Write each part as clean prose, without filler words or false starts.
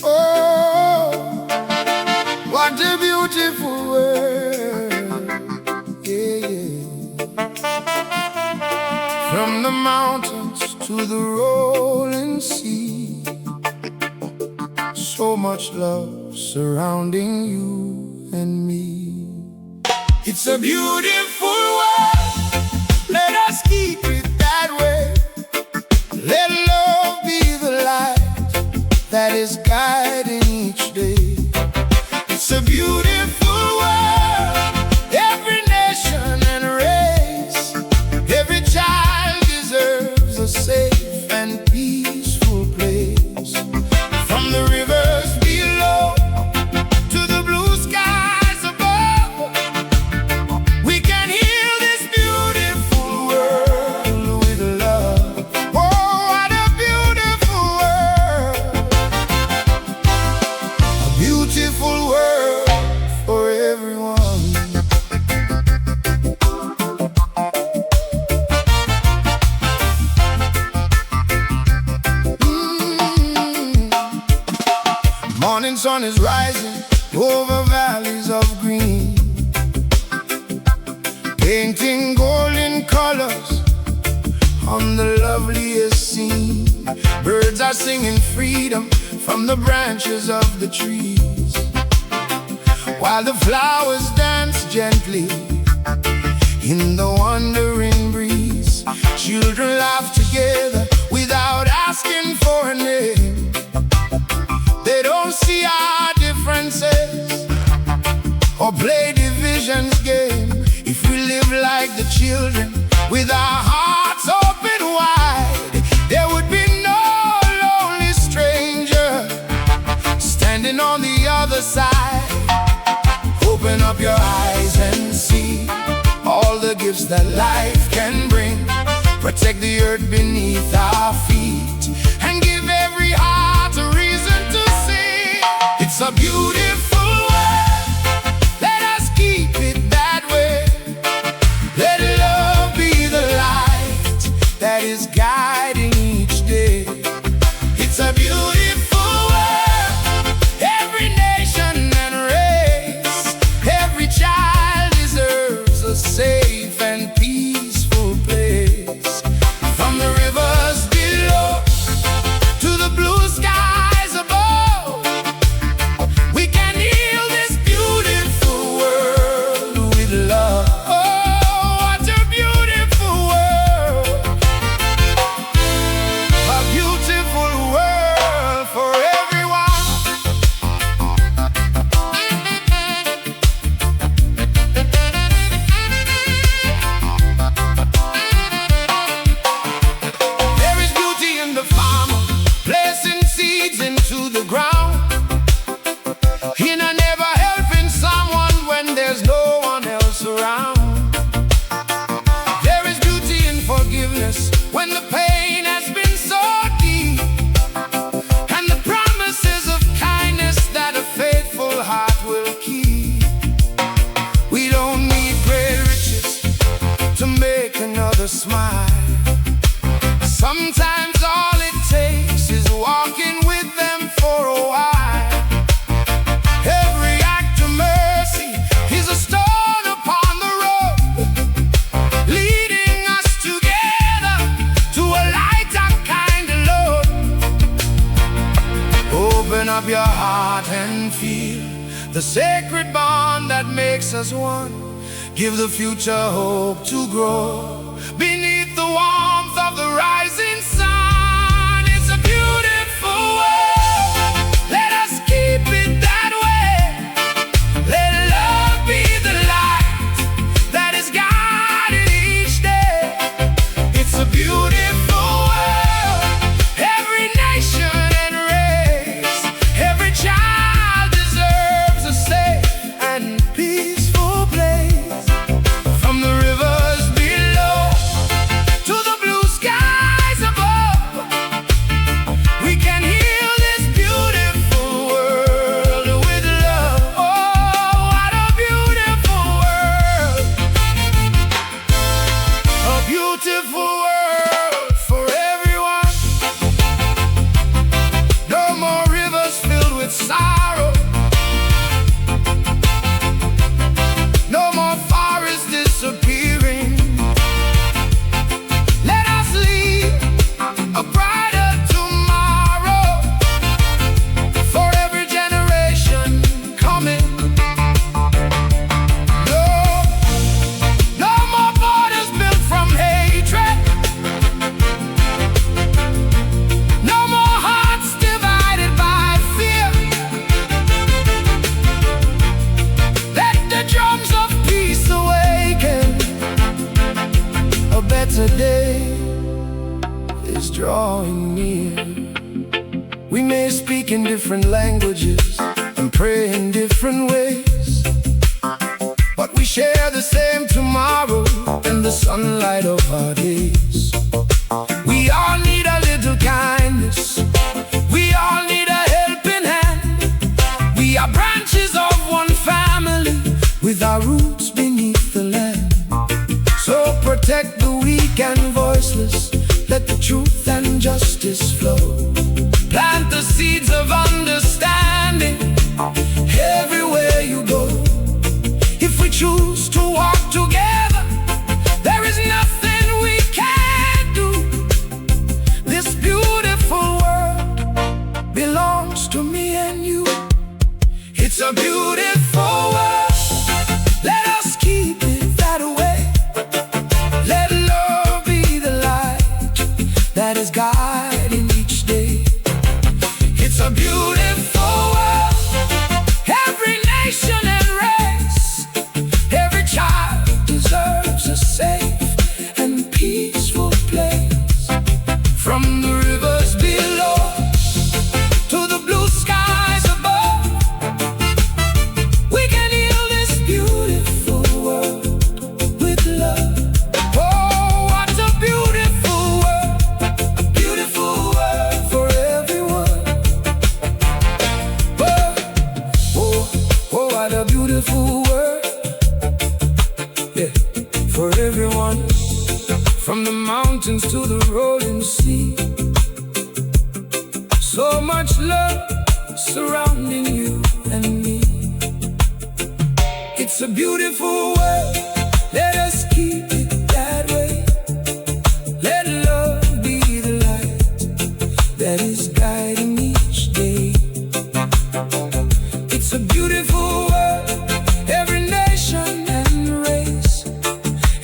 Oh, what a beautiful world. Yeah, yeah. From the mountains to the rolling sea, so much love surrounding you and me. It's a beautiful world, let us keep it that way. Let love be the light that is guiding each day. It's a beautiful world, every nation and race, every child deserves a safe and peaceful place. From the rivers below to the blue skies above, we can heal this beautiful world with love. Oh, what a beautiful world, a beautiful world for everyone. Morning sun is rising over valleys of green, painting golden colors on the loveliest scene. Birds are singing freedom from the branches of the trees, while the flowers dance gently in the wandering breeze. Children laugh together without asking for a name. They don't see our differences or play divisions game. If we live like the children with our hearts open wide, there would be no lonely stranger standing on the other side. Open up your eyes and see all the gifts that life can bring. Protect the earth beneath our feet and give every heart a reason to sing. It's a beautiful world, let us keep it that way. Let love be the light that is guiding each day. It's a beautiful world, every nation and race, every child deserves a safe and peaceful place. From the rivers below to the blue skies above, we can heal this beautiful world with love. Oh, what a beautiful world, a beautiful world for everyone. There is beauty in the farmer placing seeds into the ground, in a never helping someone when there's no one else around. There is beauty in forgiveness when the pain has been so deep, and the promises of kindness that a faithful heart will keep. We don't need great riches to make another smile. Sometimes all it takes is walking with them for a while. Every act of mercy is a stone upon the road, leading us together to a lighter kind of load. Open up your heart and feel the sacred bond that makes us one. Give the future hope to grow beneath the warmth of the rising sun. It's a beautiful world, let us keep it that way. Let love be the light that is guiding each day. It's a beautiful world, every nation and race, every child deserves a safe and peaceful place. From the rivers below to the blue sky is drawing near. We may speak in different languages and pray in different ways, but we share the same tomorrow in the sunlight of our days. We all need a little kindness, we all need a helping hand. We are branches of one family with our roots beneath the land. So protect the weak and voiceless, let the truth and justice flow. Plant the seeds of understanding everywhere you go. If we choose to walk together, there is nothing we can't do. This beautiful world belongs to me and you. It's a beautiful world, let us keep it that way. Let love be the light that is guiding each day. It's a beautiful world, every nation and race, every child deserves a safe and peaceful place. From the rivers below to the blue skies above, we can heal this beautiful world with love. Oh, what a beautiful world for everyone. Oh, what a beautiful world, yeah, for everyone. From the mountains to the rolling sea, so much love surrounding you and me. It's a beautiful world, let us keep it that way. Let love be the light that is guiding each day. It's a beautiful world, every nation and race,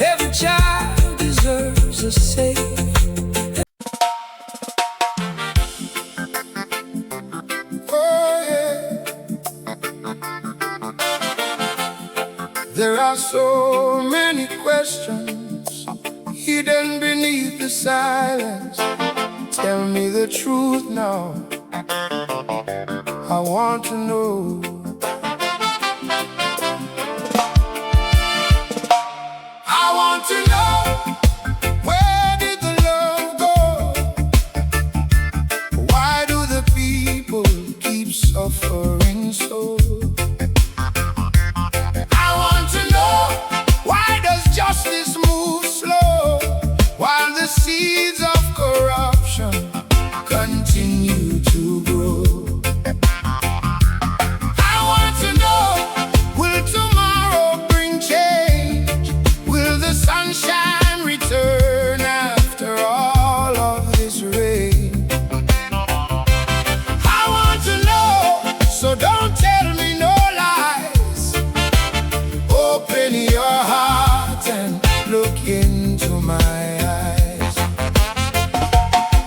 every child deserves a safe. Oh, yeah. There are so many questions hidden beneath the silence. Tell me the truth now, I want to know. I want to know, where did the love go? Why do the people keep suffering so? I want to know, why does justice move slow while the seeds of corruption continue to grow? I want to know, will tomorrow bring change? Will the sunshine return after all of this rain? I want to know, so don't tell me no lies. Open your heart and look into my eyes.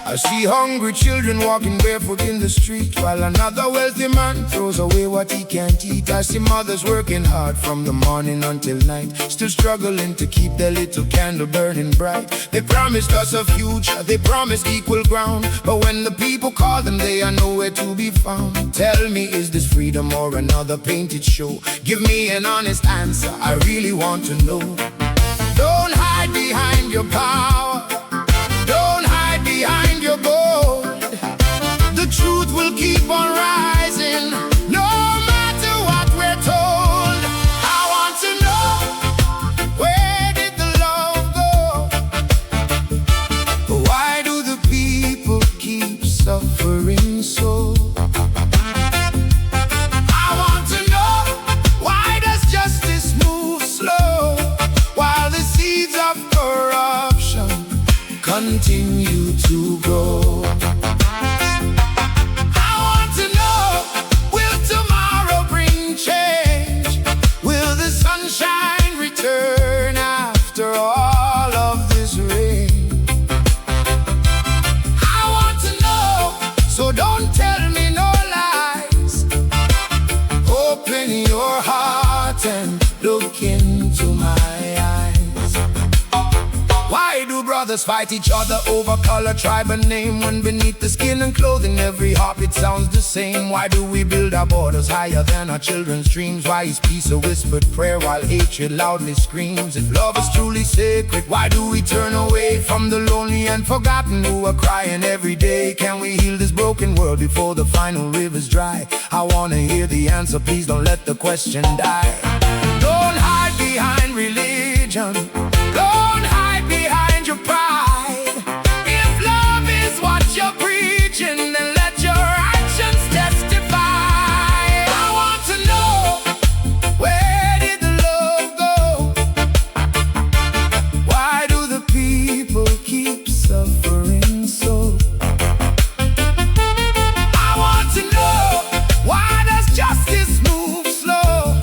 I see hungry children walking barefoot in the street, while another wealthy man throws away what he can't eat. I see mothers working hard from the morning until night, still struggling to keep their little candle burning bright. They promised us a future, they promised equal ground, but when the people call them, they are nowhere to be found. Tell me, is this freedom or another painted show? Give me an honest answer, I really want to know. Don't hide behind your power, don't hide behind your gold. The truth will keep on rising, no matter what we're told. I want to know, where did the love go? Why do the people keep suffering so? I want to know, why does justice move slow while the seeds of corruption continue to grow? I want to know, will tomorrow bring change? Will the sunshine return after all of this rain? I want to know, so don't tell me no lies. Open your heart and look into my eyes. Why do brothers Brothers fight each other over color, tribe and name, when beneath the skin and clothing every heartbeat sounds the same. Why do we build our borders higher than our children's dreams? Why is peace a whispered prayer while hatred loudly screams? If love is truly sacred, why do we turn away from the lonely and forgotten who are crying every day? Can we heal this broken world before the final river's dry? I wanna hear the answer, please don't let the question die. Don't hide behind religion, don't hide behind your pride. If love is what you're preaching, then let your actions testify. I want to know, where did the love go? Why do the people keep suffering so? I want to know, why does justice move slow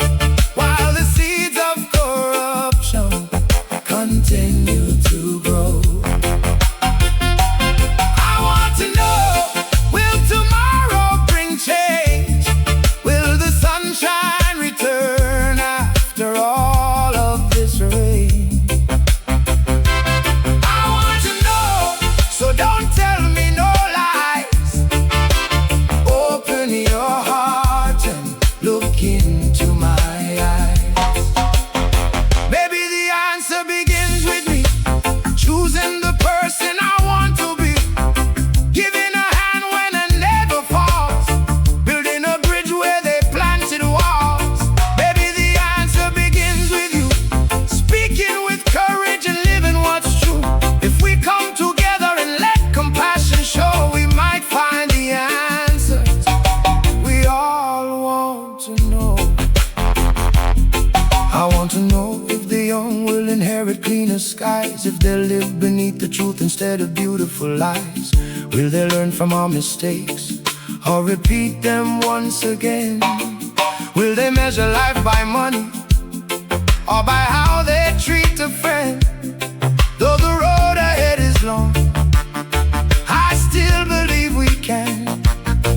while the seeds of corruption continue to grow? I want to know, will tomorrow bring change? Will the sunshine return after all of this rain? I want to know, so don't tell me no lies. Open your heart and look into my eyes. Maybe the answer begins with me choosing the person I want to be, giving a hand when a neighbor falls, building a bridge where they planted walls. Maybe the answer begins with you speaking with courage and living what's true. If we come together and let compassion show, we might find the answers we all want to know. I want to know if the young will inherit cleaner skies, if they'll live beneath the truth instead of beautiful lies. Will they learn from our mistakes or repeat them once again? Will they measure life by money or by how they treat a friend? Though the road ahead is long, I still believe we can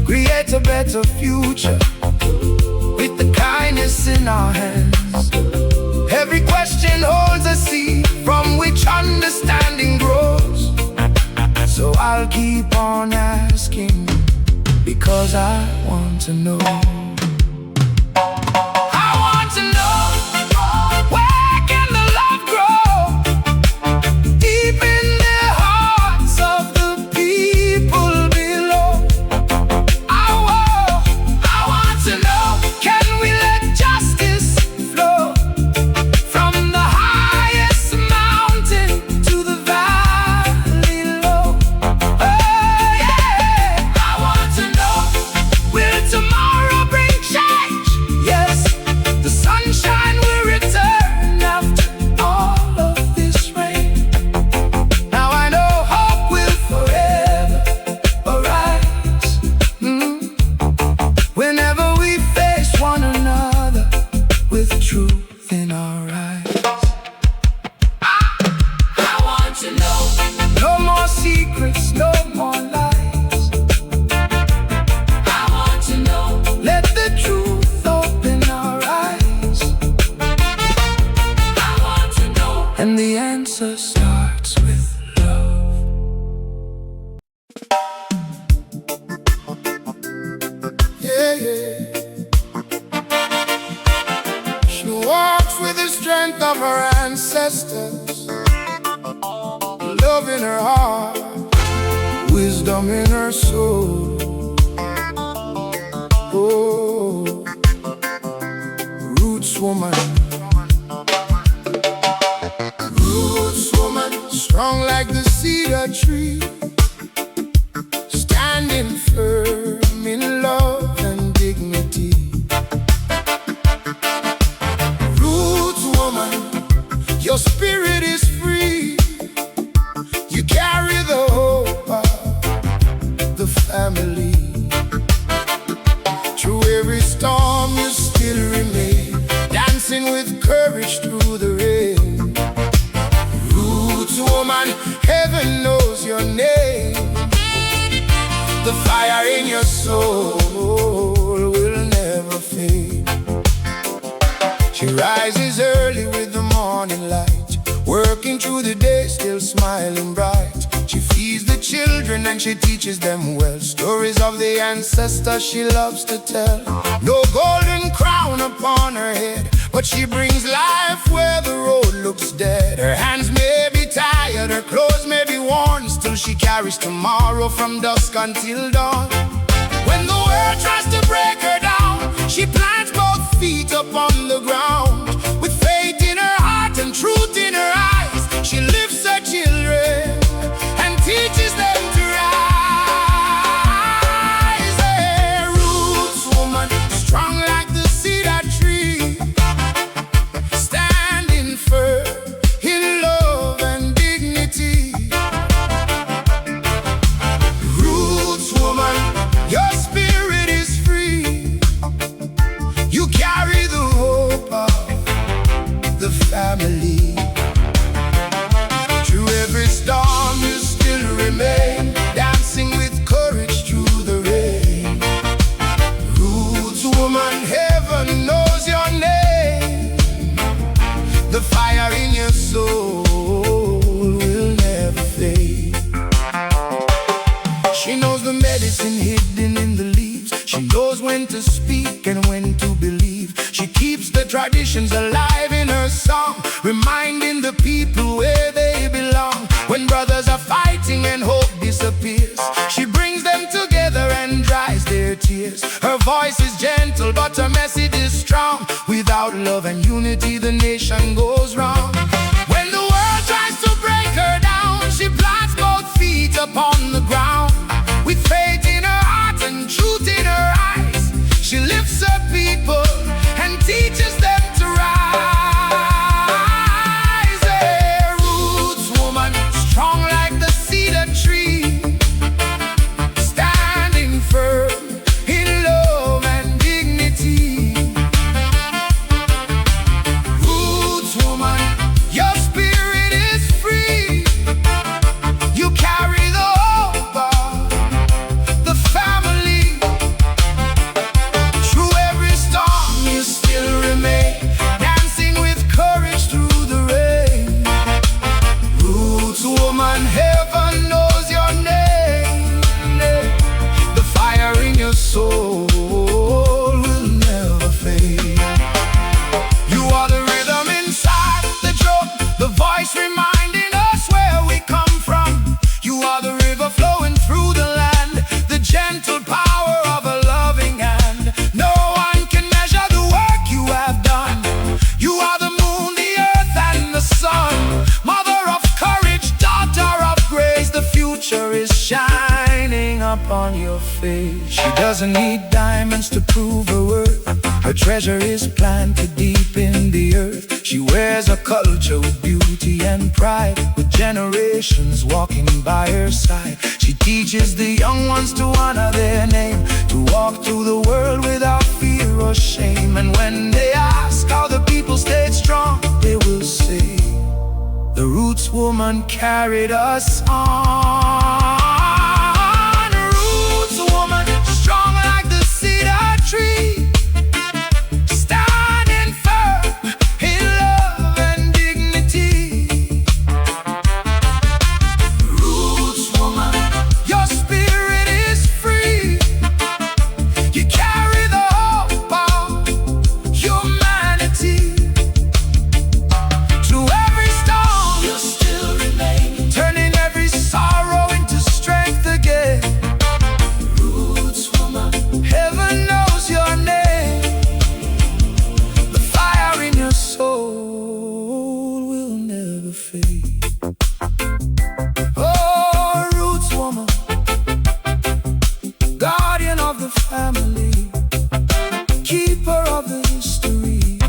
create a better future with the kindness in our hands. Every question holds a seed from which understanding grows. So I'll keep on asking, because I want to know. I want to know, where can the love grow deep in the hearts of the people below? I want to know, can we let justice flow from the highest mountain to the valley low? Oh yeah, I want to know, will tomorrow bring change? Yes, the sunshine will return after all of this rain. Now I know hope will forever arise, whenever we face one another with truth in our eyes. I want to know, no more secrets, no more lies. I want to know, let the truth open our eyes. I want to know, and the answer starts with love. Yeah, yeah. She walks with the strength of her ancestors, love in her heart, wisdom in her soul. Oh, roots woman, strong like the cedar tree, standing firm in love and dignity. Roots woman, your spirit is free. You carry the hope of the family. Through every storm you still remain, dancing with courage through the rain. Roots woman, heaven knows your name. The fire in your soul will never fade. She rises early with the morning light, working working through the day, still smiling bright. She feeds the children and she teaches them well. Stories of the ancestors she loves to tell. No golden crown upon her head, but she brings life where the road looks dead. Her hands may be tired, her clothes may be worn, still she carries tomorrow from dusk until dawn. When the world tries to break her down, she plants both feet upon the ground. With faith in her heart and truth in her eyes, she lifts her children and teaches them to rise. A roots woman, strong like the cedar tree, standing firm in love and dignity. Roots woman, your spirit is free. You carry the hope of the family. Through every storm you still remain, dancing with courage through the rain. Roots woman, heaven knows your name. The fire in your soul will never fade. She knows the medicine hidden in the leaves. She knows when to speak and when to believe. She keeps the traditions alive in her song, reminding the people where they belong. When brothers are fighting and hope disappears, she brings them together and dries their tears. Her voice is gentle but her message is strong. Without love and unity the nation goes wrong. When the world tries to break her down, she plants both feet upon the ground. With faith in her heart and truth in her eyes, she lifts her people and teaches them to rise. A roots woman, strong like the cedar tree, standing firm in love and dignity. Roots woman, your spirit is free. You carry the hope of the family. Through every storm you still remain, dancing with courage through the rain. Roots woman, heaven knows your name. The fire in your soul will never fade. You are the rhythm inside the drum, the voice reminding us where we come from. You are the river flowing through the land, the gentle power of a loving hand. No one can measure the work you have done. You are the moon, the earth and the sun, mother of courage, daughter of grace. The future is shining upon your face. She doesn't need diamonds to prove her worth. Her treasure is planted deep in the earth. She wears a culture with beauty and pride, with generations walking by her side. She teaches the young ones to honor their name, to walk through the world without fear or shame. And when they ask how the people stayed strong, they will say, the roots woman carried us on. Roots woman, strong like the cedar tree, standing firm in love and dignity. Roots woman, your spirit is free. You carry the hope of humanity. Through every storm you still remain, turning every sorrow into strength again. Roots woman, heaven knows your name. The fire in your soul will never fade. Oh, roots woman, guardian of the family, keeper of the history,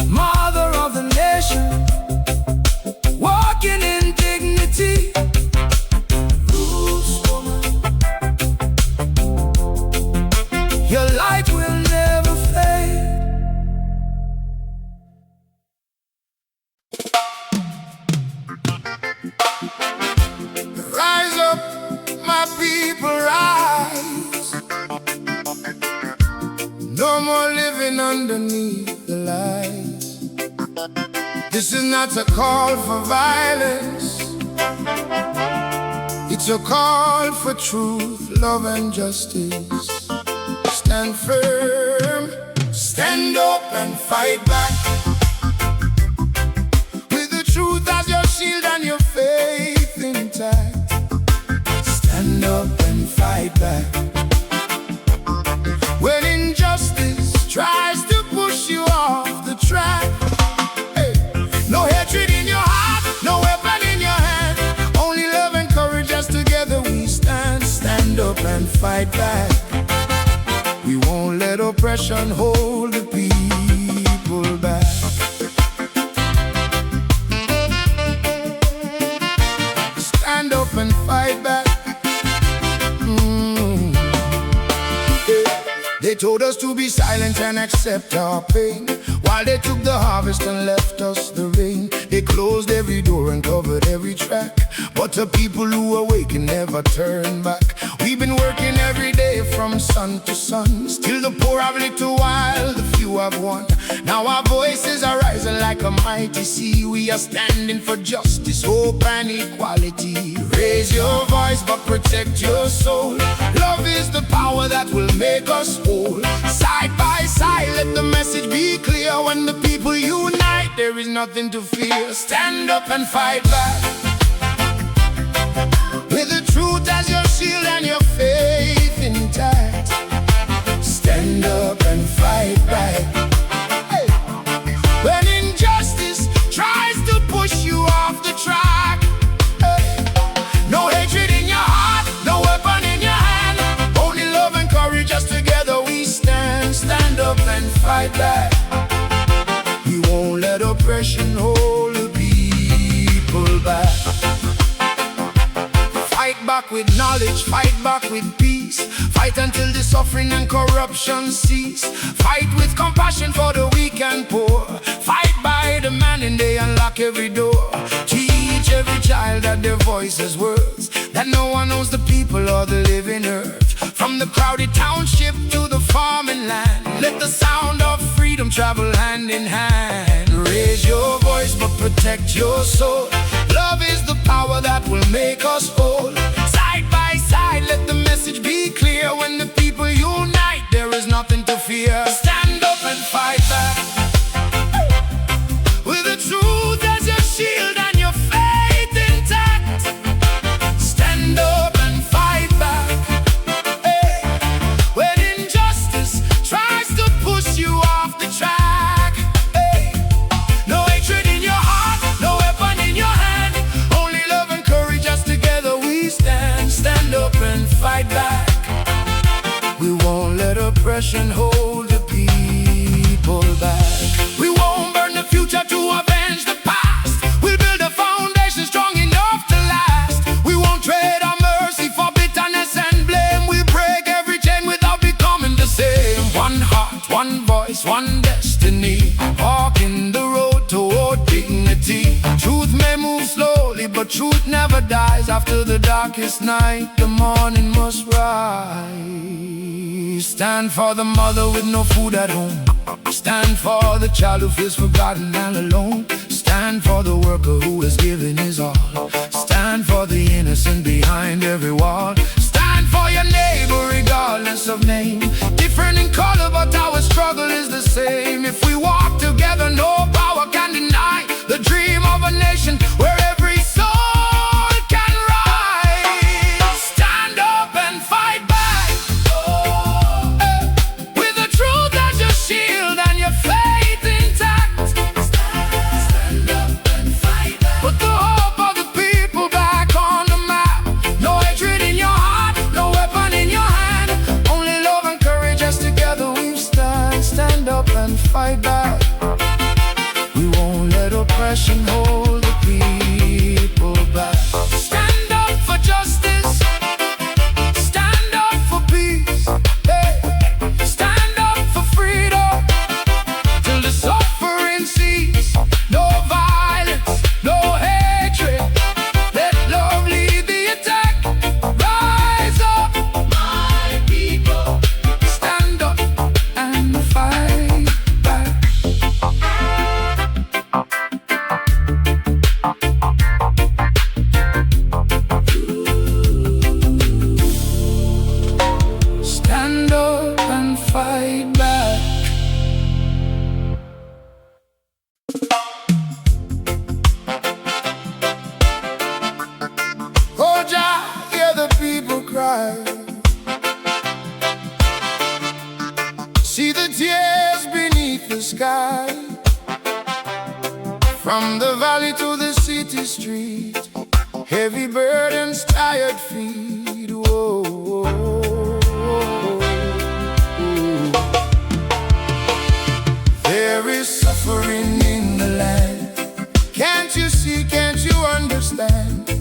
mother of the nation, walking in dignity. Roots woman, your light will never fade. Rise up, my people, rise. No more living underneath the lies. This is not a call for violence. It's a call for truth, love and justice. Stand firm, stand up and fight back, with the truth as your shield and your faith intact. Stand up and fight back when injustice tries to push you off the track. Hey, no hatred in your heart, no weapon in your hand, only love and courage as together we stand. Stand up and fight back. We won't let oppression hold the people back. Stand up and fight back. They told us to be silent and accept our pain, while they took the harvest and left us the rain. They closed every door and covered every track, but the people who awaken never turn back. We've been working every day from sun to sun, still the poor have little while the few have won. Now our voices are rising like a mighty sea. We are standing for justice, hope and equality. Raise your voice but protect your soul. Love is the power that will make us whole. Side by side, let the message be clear. When the people unite, there is nothing to fear. Stand up and fight back, with the truth as your shield and your faith intact. Stand up and fight back, hey, when injustice tries to push you off the track. Hey, no hatred in your heart, no weapon in your hand, only love and courage as together we stand. Stand up and fight back. We won't let oppression hold the people back. Fight back with knowledge, fight back with peace. Fight until the suffering and corruption cease. Fight with compassion for the weak and poor. Fight by the man and they unlock every door. Teach every child that their voice is words, that no one knows the people or the living earth. From the crowded township to the farming land, let the sound of freedom travel hand in hand. Raise your voice but protect your soul. Love is the power that will make us whole. Side by side, let the message be clear. When the people unite, there is nothing to fear. Stand up and fight back, with the truth as your shield and your faith intact. Stand up and fight back, hey, when injustice tries to push you off the track. Hey, no hatred in your heart, no weapon in your hand, only love and courage as together we stand. Stand up and fight back. We won't let oppression hold the people back. We won't burn the future to avenge the past. We'll build a foundation strong enough to last. We won't trade our mercy for bitterness and blame. We'll break every chain without becoming the same. One heart, one voice, one destiny, walking the road toward dignity. Truth may move slowly, but truth never dies. After the darkest night, the morning must rise. Stand for the mother with no food at home. Stand for the child who feels forgotten and alone. Stand for the worker who is giving his all. Stand for the innocent behind every wall. Stand for your neighbor regardless of name. Different in color but our struggle is the same. If we walk together, no power can deny the dream of a nation where every soul can rise. Stand up and fight back, with the truth as your shield and your faith intact. Stand up and fight back. Put the hope of the people back on the map. No hatred in your heart, no weapon in your hand, only love and courage as together we stand. Stand up and fight back. We won't let up the sky. From the valley to the city street, heavy burdens, tired feet. Whoa, whoa, whoa. There is suffering in the land. Can't you see, can't you understand?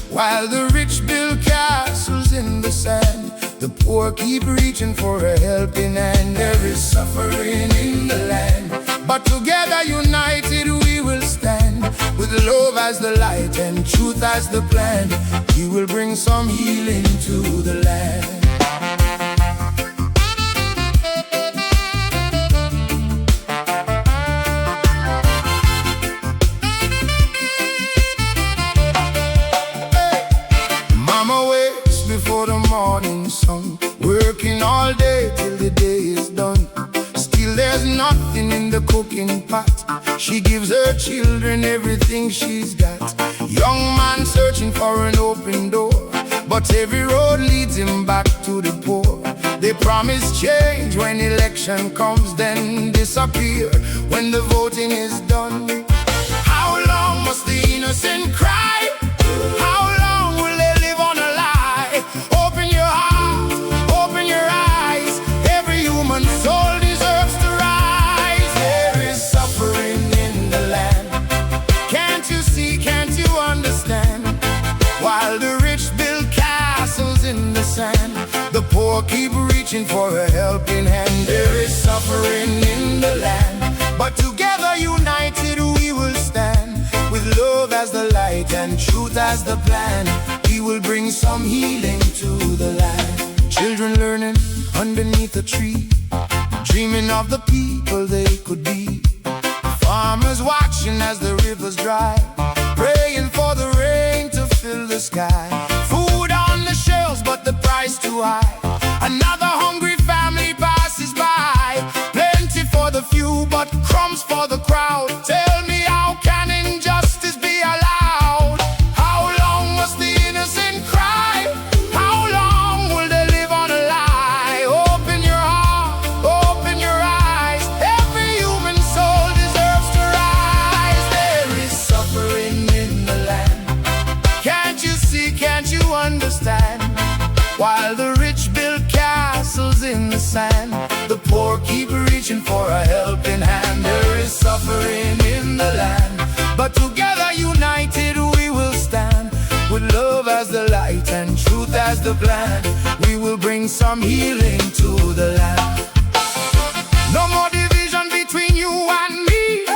While the rich build castles in the sand, the poor keep reaching for a helping hand. There is suffering in the land, but together united we will stand. With love as the light and truth as the plan, we will bring some healing to the land. Before the morning sun, working all day till the day is done. Still there's nothing in the cooking pot. She gives her children everything she's got. Young man searching for an open door, but every road leads him back to the poor. They promise change when election comes, then disappear when the voting is done. How long must the innocent cry? How long will they live on a lie? Open your heart, open your eyes. Every human soul deserves to rise. There is suffering in the land. Can't you see, can't you understand? While the rich build castles in the sand, the poor keep reaching for a helping hand. There is suffering in the land, but together united we will stand. With love as the light and truth as the plan, we will bring some healing to the land. Children learning underneath a tree, dreaming of the people they could be. Farmers watching as the rivers dry, praying for the rain to fill the sky. Food on the shelves, but the price too high. Another hungry family passes by. Plenty for the few, but crumbs for the crowd. Tell me, how can injustice be allowed? How long must the innocent cry? How long will they live on a lie? Open your heart, open your eyes. Every human soul deserves to rise. There is suffering in the land. Can't you see, can't you understand? While the rich build castles in the sand, the poor keep reaching for a helping hand. There is suffering in the land, but together united we will stand. With love as the light and truth as the plan, we will bring some healing to the land. No more division between you and me.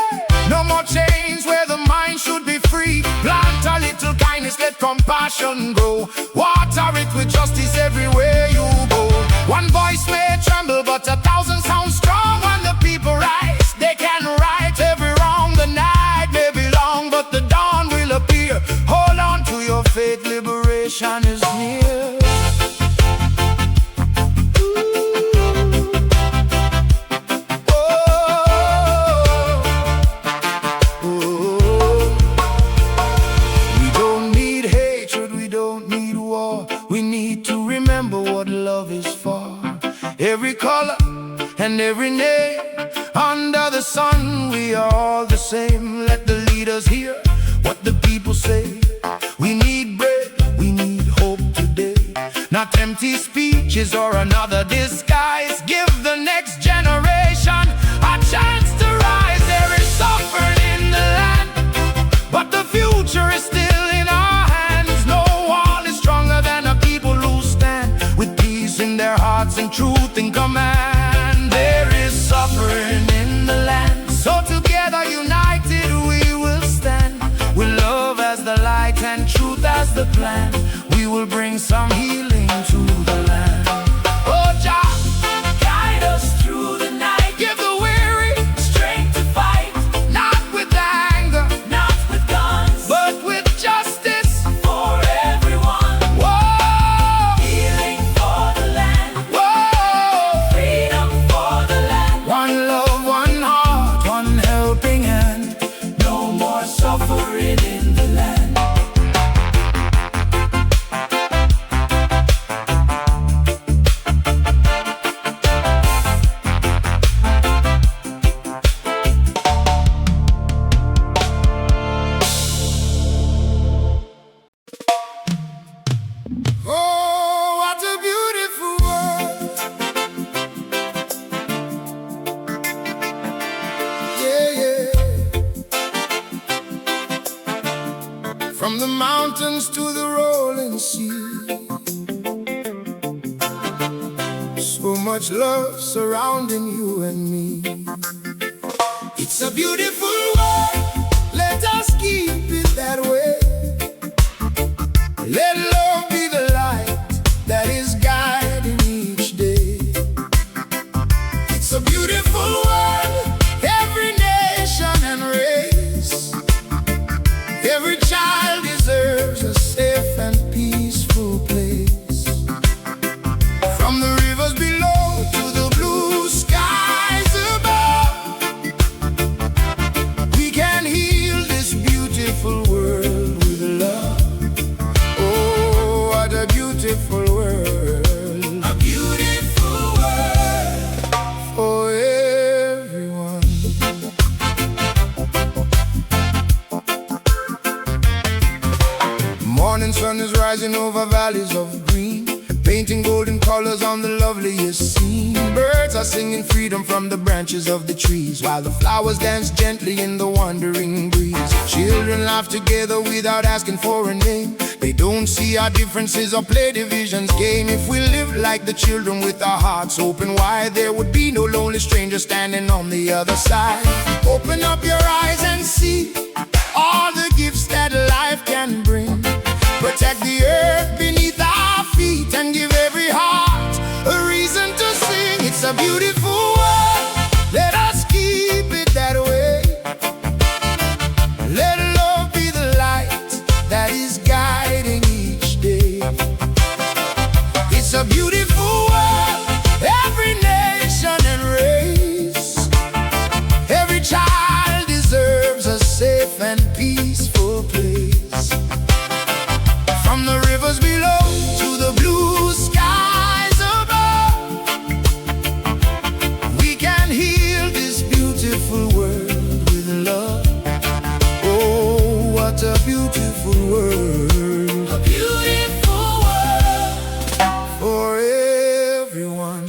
No more chains where the mind should be free. Plant a little kindness, let compassion grow. Water it with justice everywhere you go. One voice may tremble, but 1,000 sound strong. When the people rise, they can right every wrong. The night may be long, but the dawn will appear. Hold on to your faith, liberation is near. We don't need hatred, we don't need war. We need to remember what love is for. Every color and every name, under the sun we are all the same. Let the leaders hear what the people say. We need bread, we need hope today. Not empty speeches or another disguise. Give the next generation a chance to rise. There is suffering in the land, but the future is still in our hands. No wall is stronger than a people who stand with peace in their hearts and truth in command. There is suffering in the land, so together united we will stand. With love as the light and truth as the plan, we will bring some healing to the land. Oh Jah, guide us through the night. Give the weary strength to fight. Not with anger, not with guns, but with justice for everyone. Whoa, healing for the land. Whoa, freedom for the land. One love, one heart, one helping hand. No more suffering in the land. So much love surrounding you and me. It's a beautiful world, let us keep it that way. Let love be the light that is guiding each day. It's a beautiful world, every nation and race. Every child deserves a safe and peaceful place. From the rivers below to the blue skies above, we can heal this beautiful world with love. Oh, what a beautiful world. A beautiful world for everyone. Morning sun is rising over valleys of green, painting golden colors on the loveliest scene. Birds are singing freedom from the branches of the trees, while the flowers dance gently in the wandering breeze. Children laugh together without asking for a name. They don't see our differences or play division's game. If we live like the children with our hearts open wide, there would be no lonely stranger standing on the other side. Open up your eyes and see all the gifts that life can bring. Protect the earth beneath our feet and give every heart a reason to sing. It's a beautiful world, let us keep it that way. Let love be the light that is guiding each day. It's a beautiful world, every nation and race. Every child deserves a safe and peaceful place. From the rivers below to the blue skies above, we can heal this beautiful world with love. Oh, what a beautiful world. A beautiful world for everyone.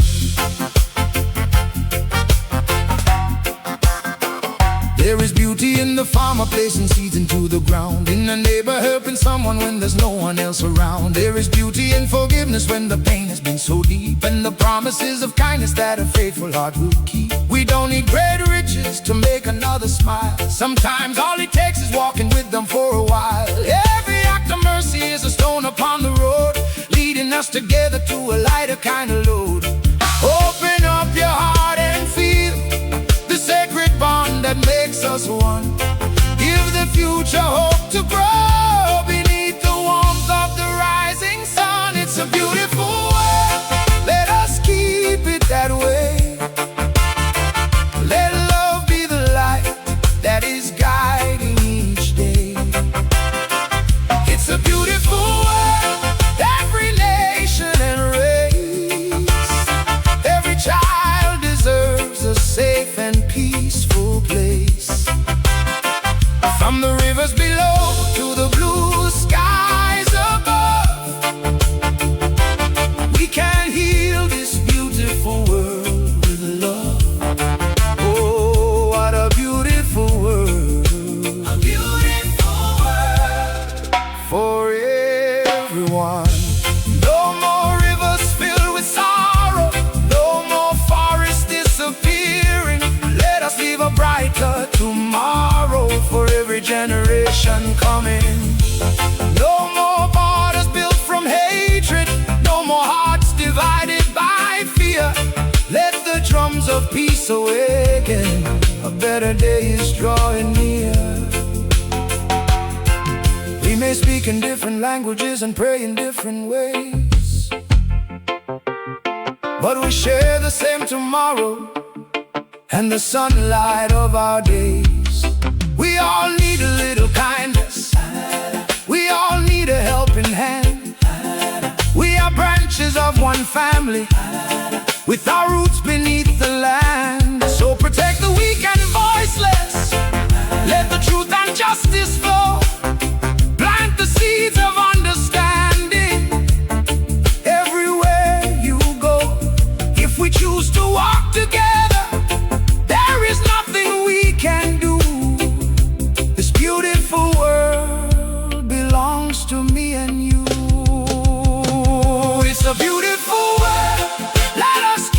There is beauty in the farmer placing seeds into the ground, in a neighbor helping someone when there's no one else around. There is beauty in forgiveness when the pain has been so deep, and the promises of kindness that a faithful heart will keep. We don't need great riches to make another smile. Sometimes all it takes is walking with them for a while. Every act of mercy is a stone upon the road, leading us together to a lighter kind of load. Open up your heart and feel the sacred bond that makes us one. Give the future hope to grow beneath the warmth of the rising sun. It's a beautiful world, let us keep it that way. Let love be the light that is guiding each day. It's a beautiful world, every nation and race. Every child deserves a safe and peaceful place. From the rivers below to the blue skies above, we can heal this beautiful world with love. Oh, what a beautiful world. A beautiful world for everyone. No more rivers filled with sorrow, no more forests disappearing. Let us leave a brighter tomorrow for every generation coming. No more borders built from hatred, no more hearts divided by fear. Let the drums of peace awaken, a better day is drawing near. We may speak in different languages and pray in different ways, but we share the same tomorrow and the sunlight of our days. We all need a little kindness, we all need a helping hand. We are branches of one family, with our roots beneath the land. So protect the weak and voiceless, let the truth and justice flow. Plant the seeds of understanding everywhere you go. If we choose to walk together, there is nothing we can do. This beautiful world belongs to me and you. It's a beautiful world, let us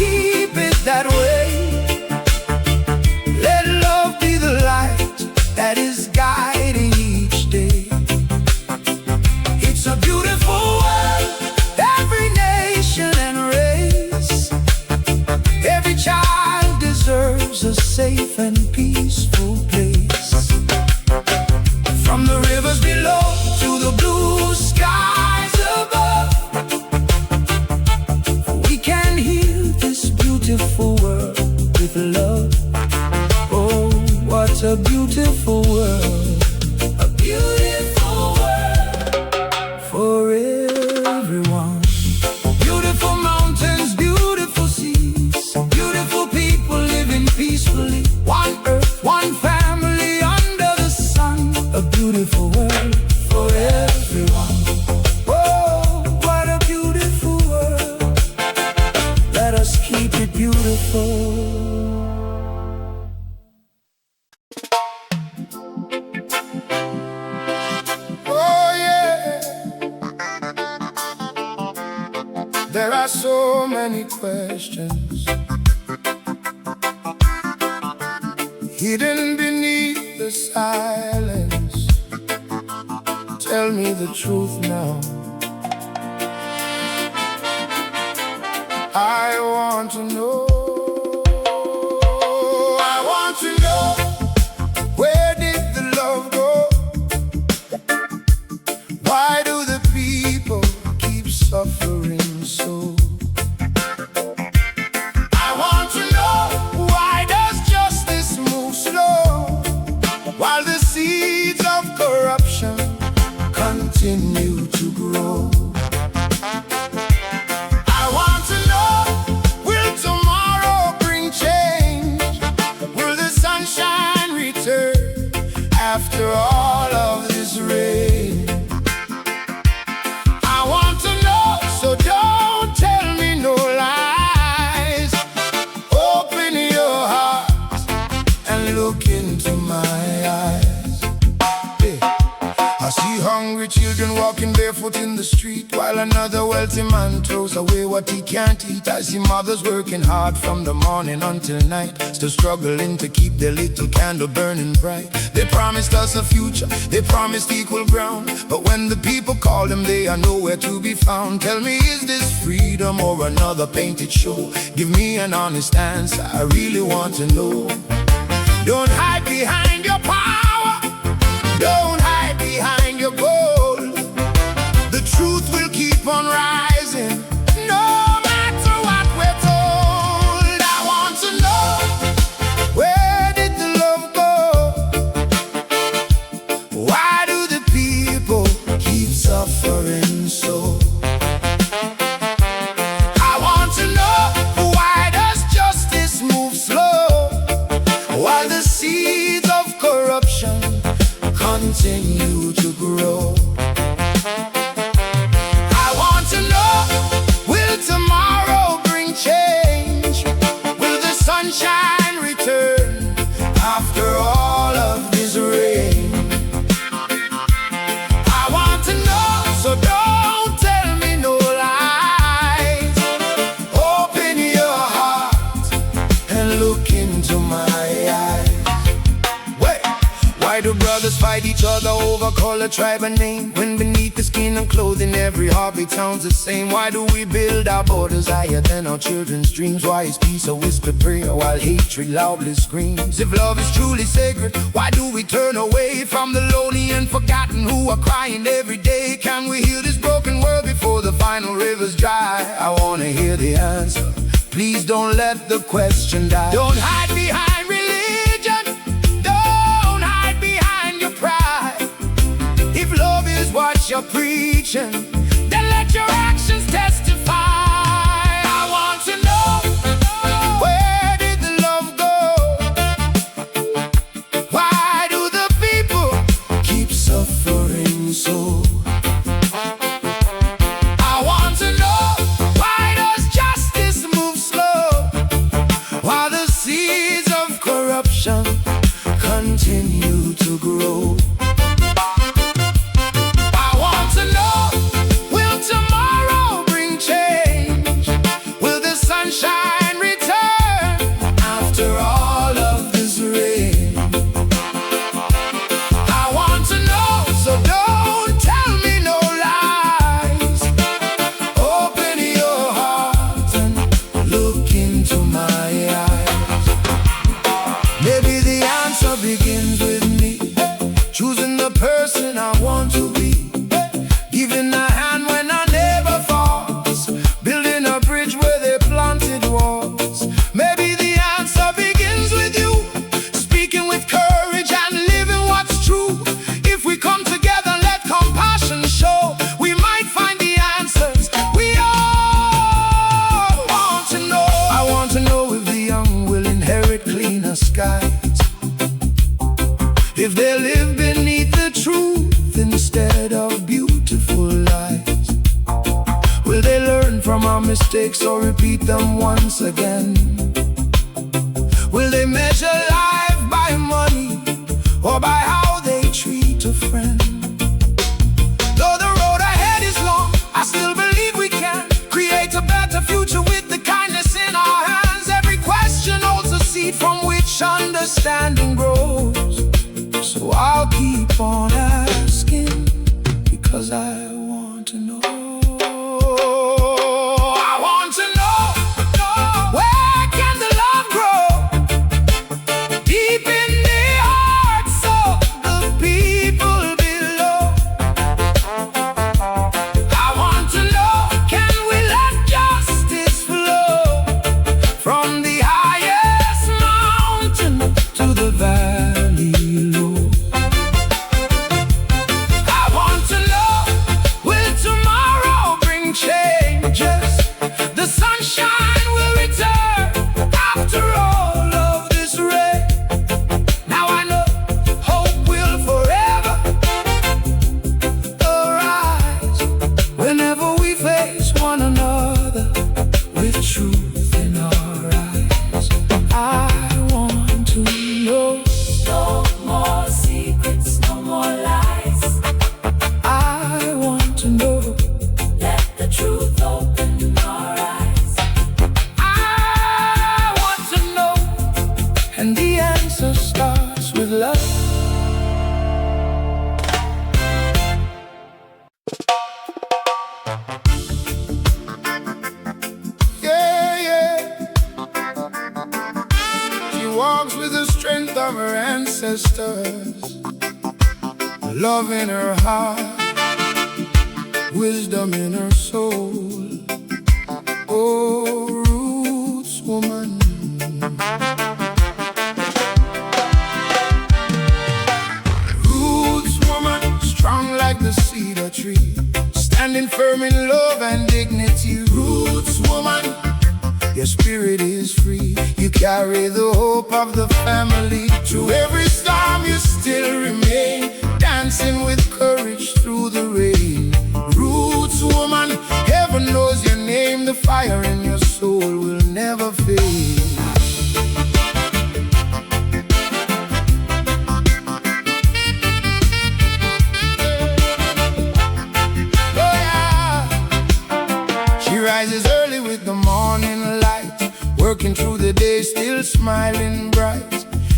a beautiful world, a beautiful world for everyone. Beautiful mountains, beautiful seas, beautiful people living peacefully. One earth, one family under the sun, a beautiful world for everyone. Oh, what a beautiful world. Let us keep it beautiful. There are so many questions hidden beneath the silence. Tell me the truth now. I want to know. I want to know, where did the love go? Why do the people keep suffering so? I want to know, why does justice move slow while the seeds of corruption continue to grow? I want to know, will tomorrow bring change? Will the sunshine return after all of this rain? I want to know, so don't tell me no lies. Open your heart and look into my eyes. Hey. I see hungry children walking barefoot in the street, while another wealthy man throws away what he can't eat. I see mothers working hard from the morning until night, still struggling to keep their little candle burning bright. They promised us a future, they promised equal ground, but when the people call them, they are nowhere to be found. Tell me, is this freedom or another painted show? Give me an honest answer, I really want to know. Don't hide behind your power, don't hide behind your gold. The truth will keep on rising, no matter what we're told. I want to know, where did the love go? Why do the people keep suffering so? I want to know, why does justice move slow while the seeds of corruption continue to grow? I want to know, will tomorrow bring change? Will the sunshine return after all of this rain? I want to know, so don't tell me no lies. Open your heart and look into my eyes. Wait, why do brothers fight each other over color, tribe, and name, when beneath the skin and clothing every heartbeat sounds the same? Why do we build our borders higher than our children's dreams? Why is peace a whispered prayer while hatred loudly screams? If love is truly sacred, why do we turn away from the lonely and forgotten who are crying every day? Can we heal this broken world before the final rivers dry? I wanna hear the answer, please don't let the question die. Don't hide behind religion, don't hide behind your pride. If love is what you're preaching, then let your actions testify. I want to know, where did the love go? Why do the people keep suffering so? I want to know, why does justice move slow while the seeds of corruption continue to grow? I want to know, will tomorrow bring mistakes or repeat them once again? Will they measure life by money or by how they treat a friend? Though the road ahead is long, I still believe we can create a better future with the kindness in our hands. Every question holds a seed from which understanding grows. So I'll keep on asking, because I want to know. Her ancestors, love in her heart, wisdom in her soul. Oh, roots woman. Roots woman, strong like the cedar tree, standing firm in love and dignity. Roots woman, your spirit is free. You carry the hope of the family. Through every storm you still remain, dancing with courage through the rain. Roots woman, heaven knows your name. The fire in your soul will never fade. Oh yeah. She rises early with the morning light, working through the day, still smiling bright.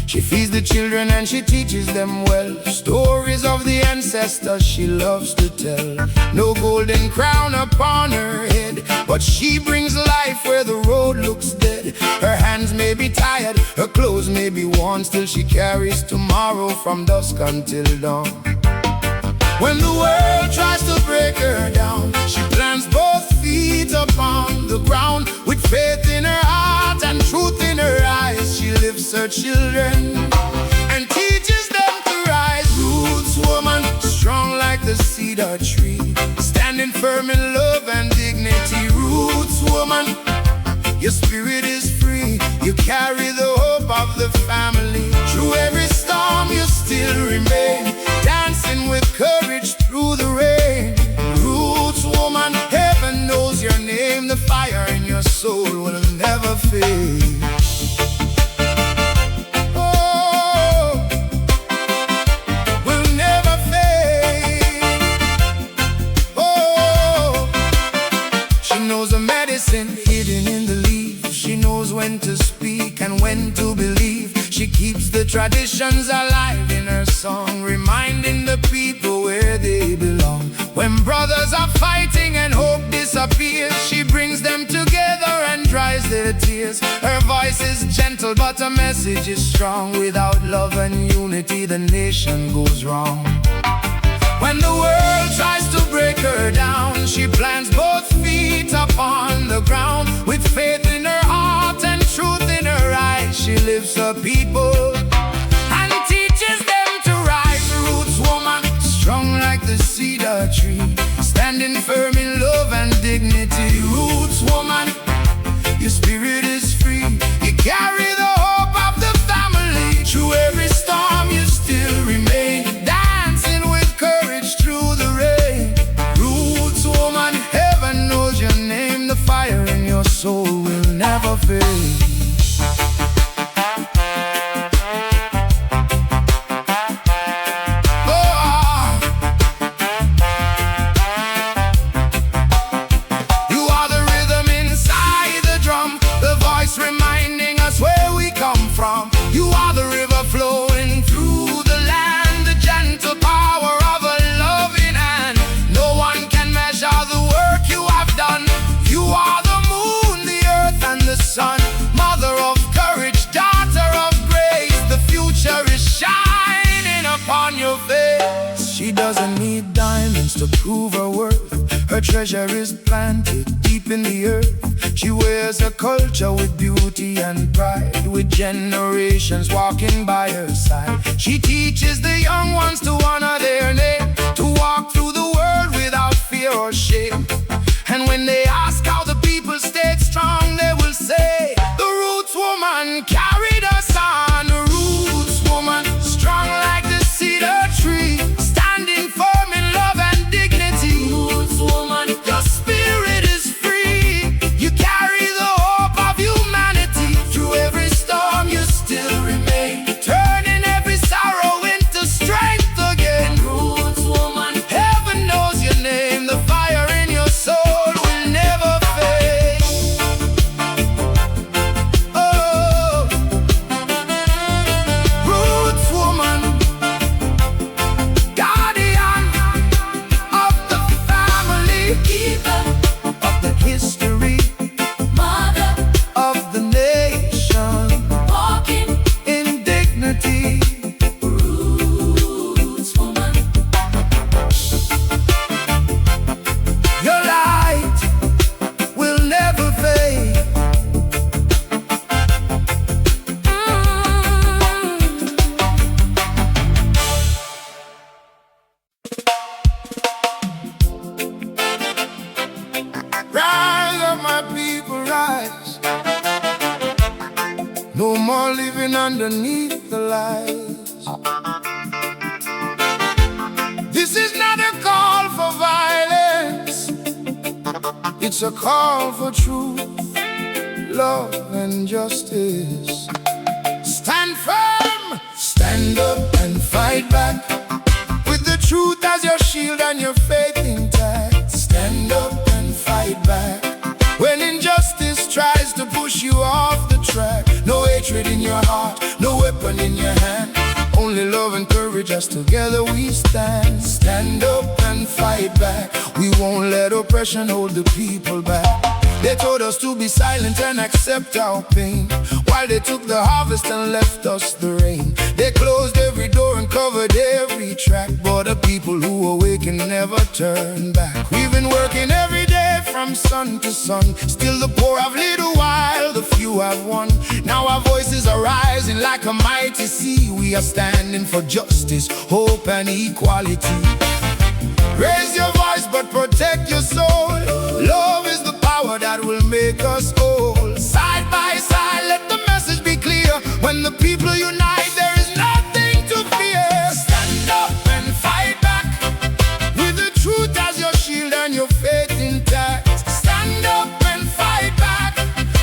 She feeds the children and she teaches them well. Stories of the ancestors she loves to tell. No golden crown upon her head, but she brings life where the road looks dead. Her hands may be tired, her clothes may be worn, still she carries tomorrow from dusk until dawn. When the world tries to break her down, she plants both feet upon the ground. With faith in her heart and truth in her eyes, she lifts her children and teaches them to rise. Roots woman, strong like the cedar tree, standing firm in love and dignity. Roots woman, your spirit is free. You carry the hope of the family. Through every storm you still remain, dancing with courage through the rain. Roots woman, heaven knows your name. The fire in your soul will never fade. Oh, will never fade. Oh, she knows the medicine hidden in the leaf. She knows when to speak and when to believe. She keeps the traditions alive in her song, reminding the people where they belong. When brothers are fighting and hope disappears, she brings them together and dries their tears. Her voice is gentle but her message is strong. Without love and unity the nation goes wrong. When the world tries to break her down, she plants both feet upon the ground. With faith in her heart and truth in her eyes, she lifts her people and teaches them to rise. Roots woman, strong like the cedar tree, standing firm in love and dignity. Roots woman, your spirit is free. You carry the hope of the family. Through every storm you still remain, dancing with courage through the rain. Roots woman, heaven knows your name. The fire in your soul will never fade. Reminding us where we come from. You are the river flowing through the land, the gentle power of a loving hand. No one can measure the work you have done. You are the moon, the earth and the sun, mother of courage, daughter of grace. The future is shining upon your face. She doesn't need diamonds to prove her worth. Her treasure is planted deep in the earth. She wears her culture with beauty and pride, with generations walking by her side. She teaches the young ones to honor their name, to walk through the world without fear or shame. And when they ask how the people stayed strong, they will say, the roots woman carried us on. The roots woman, strong like the cedar tree, standing firm in love and dignity. Roots woman, your spirit is free. You carry the hope of humanity. Through every storm you still remain, turning every sorrow into strength again. Roots woman, heaven knows your name. The fire in your soul will never fade. Oh, roots woman, guardian of the family, keeper of the history, mother of the nation, walking in dignity. Roots woman, your light will never fade. Rise up, my people, rise. No more living underneath the lies. This is not a call for violence. It's a call for truth, love and justice. Stand firm, stand up and fight back, with the truth as your shield and your faith intact. Stand up and fight back when injustice tries to push you off the track. No hatred in your heart, no weapon in your hand, only love and courage as together we stand. Stand up and fight back. We won't let oppression hold the people back. They told us to be silent and accept our pain, while they took the harvest and left us the rain. They closed every door and covered every track, but the people who awaken never turn back. We've been working every day from sun to sun. Still the poor have little while the few have won. Now our voices are rising like a mighty sea. We are standing for justice, hope and equality. Raise your voice but protect your soul. Love is the power that will make us whole. Side by side, let the message be clear. When the people unite, there is nothing to fear. Stand up and fight back, with the truth as your shield and your faith intact. Stand up and fight back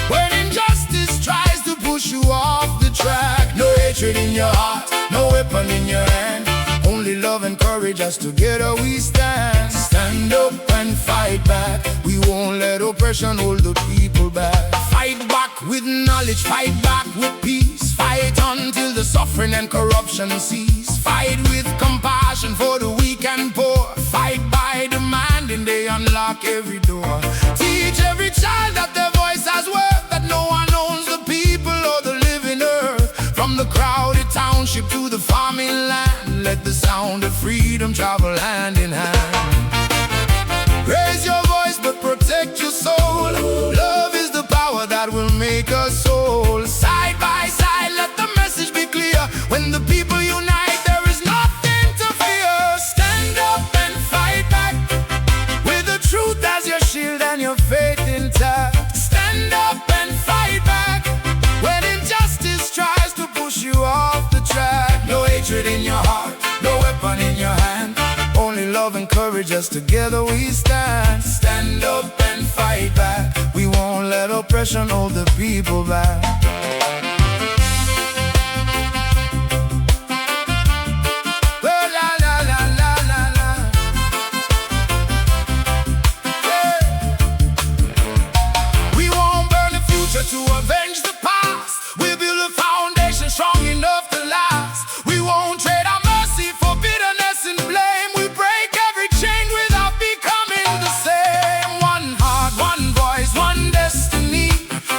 when injustice tries to push you off the track. No hatred in your heart, no weapon in your hand, only love and courage as together we stand. Stand up and fight back. We won't let oppression hold the people back. Fight back with knowledge, fight back with peace. Fight until the suffering and corruption cease. Fight with compassion for the weak and poor. Fight by demanding they unlock every door. Teach every child that their voice has worth, that no one owns the people or the living earth. From the crowded township to the farming land, let the sound of freedom travel hand in hand. Raise your voice but protect your soul. Love is the power that will make us whole. Side by side, let the message be clear. When the people unite, there is nothing to fear. Stand up and fight back, with the truth as your shield and your faith intact. Stand up and fight back when injustice tries to push you off the track. No hatred in your heart, no weapon in your hand, only love and courage as together we stand. stand up and fight back. We won't let oppression hold the people back. To avenge the past, we build a foundation strong enough to last. We won't trade our mercy for bitterness and blame. We break every chain without becoming the same. One heart, one voice, one destiny,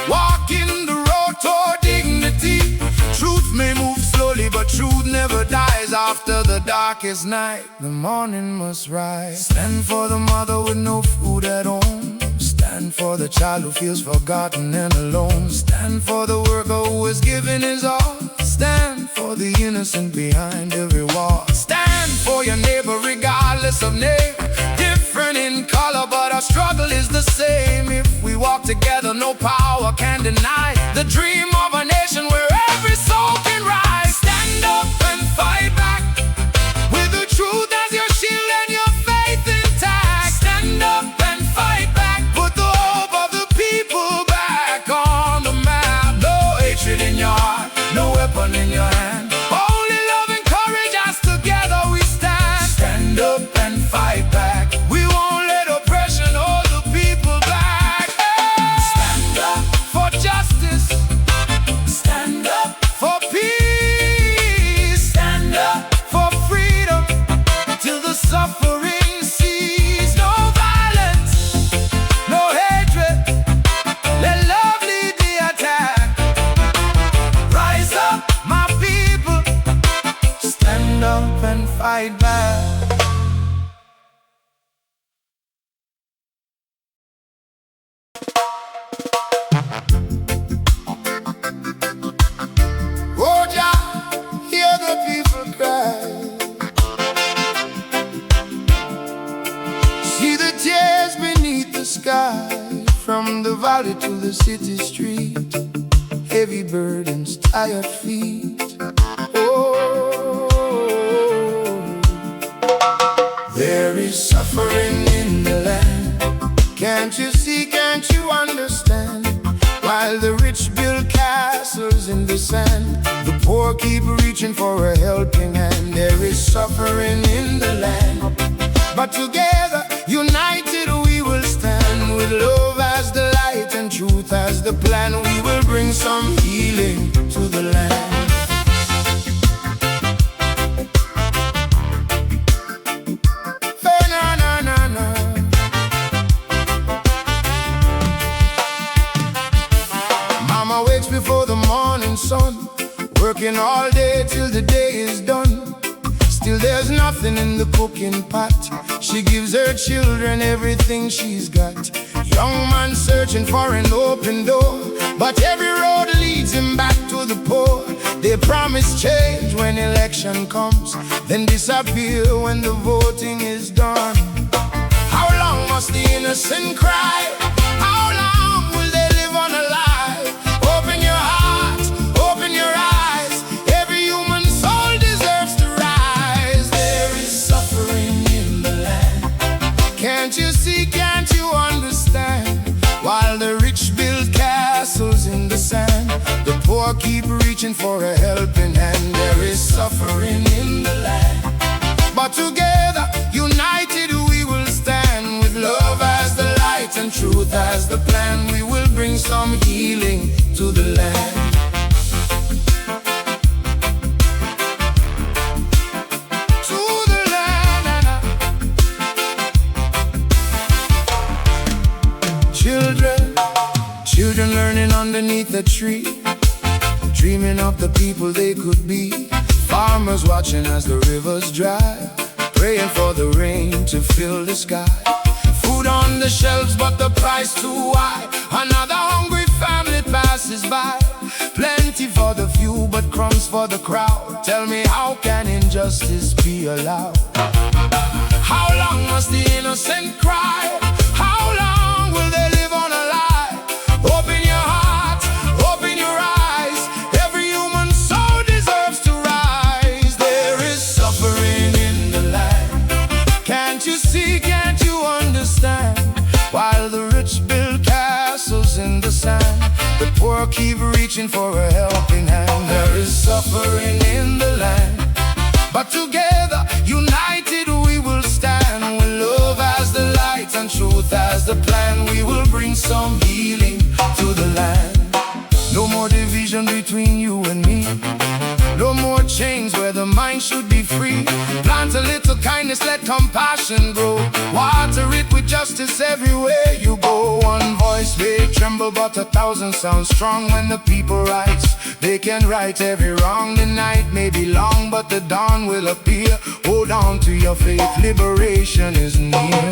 walking the road toward dignity. Truth may move slowly, but truth never dies. After the darkest night, the morning must rise. Stand for the mother with no food at home. Stand for the child who feels forgotten and alone. Stand for the worker who is giving his all. Stand for the innocent behind every wall. Stand for your neighbor regardless of name. Different in color, but our struggle is the same. If we walk together, no power can deny the dream of a nation where every soul can rise. Stand up and fight back with the truth as your shield and your faith intact. Stand up and fight back. In your heart, no weapon in your hand. Only love and courage as together we stand. Stand up and fight back. We won't let oppression hold the people back. Stand up for justice. Stand up for peace. Stand up for freedom till the suffering cease. No violence, no hatred. Let love lead the attack. Stand up and fight back. Oh, Jah, hear the people cry. See the tears beneath the sky. From the valley to the city street, heavy burdens, tired feet. Oh, there is suffering in the land. Can't you see, can't you understand? While the rich build castles in the sand, the poor keep reaching for a helping hand. There is suffering in the land, but together, united we will stand. With love as the light and truth as the plan, we will bring some healing to the land. Before the morning sun, working all day till the day is done. Still there's nothing in the cooking pot. She gives her children everything she's got. Young man searching for an open door, but every road leads him back to the poor. They promise change when election comes, then disappear when the voting is done. How long must the innocent cry? How long will they live on a lie? Open your heart, open your eyes. Every human soul deserves to rise. There is suffering in the land. Can't you see, can't you understand? While the rich build castles in the sand, the poor keep reaching for a helping hand. There is suffering in the land, but together, united we will stand. With love as the light and truth as the plan, we will bring some healing to the land. To the land. Children learning underneath a tree, dreaming of the people they could be. Farmers watching as the rivers dry, praying for the rain to fill the sky. Food on the shelves, but the price too high. Another hungry family passes by. Plenty for the few, but crumbs for the crowd. Tell me, how can injustice be allowed? How long must the innocent cry? How long will they live on a lie? Open your heart, open your eyes. Every human soul deserves to rise. There is suffering in the land. Can't you see, can't you understand? sand. The poor keep reaching for a helping hand. There is suffering in the land, but together, united, we will stand. With love as the light and truth as the plan, we will bring some healing to the land. No more division between you and me. No more chains where the mind should be free. Plant a little kindness, let compassion grow. Water it with justice everywhere you go. One voice may tremble, but 1,000 sound strong. When the people rise, they can right every wrong. The night may be long, but the dawn will appear. Hold on to your faith, liberation is near.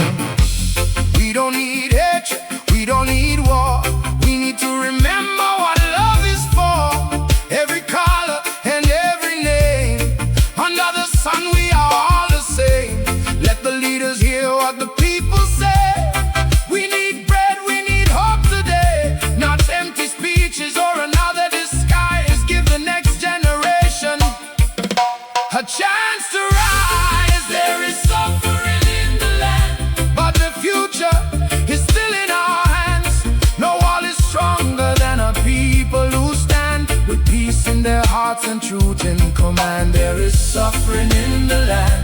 We don't need hatred, we don't need war. We need to remember what love is for. Every color and every name, under the sun we are all the same. Let the leaders hear what the people say. We need bread, we need hope today. Not empty speeches or another disguise. Give the next generation a chance to rise. There is suffering in the land, but the future is still in our hands. No wall is stronger than a people who stand with peace in their hearts and truth in command. There is suffering in the land,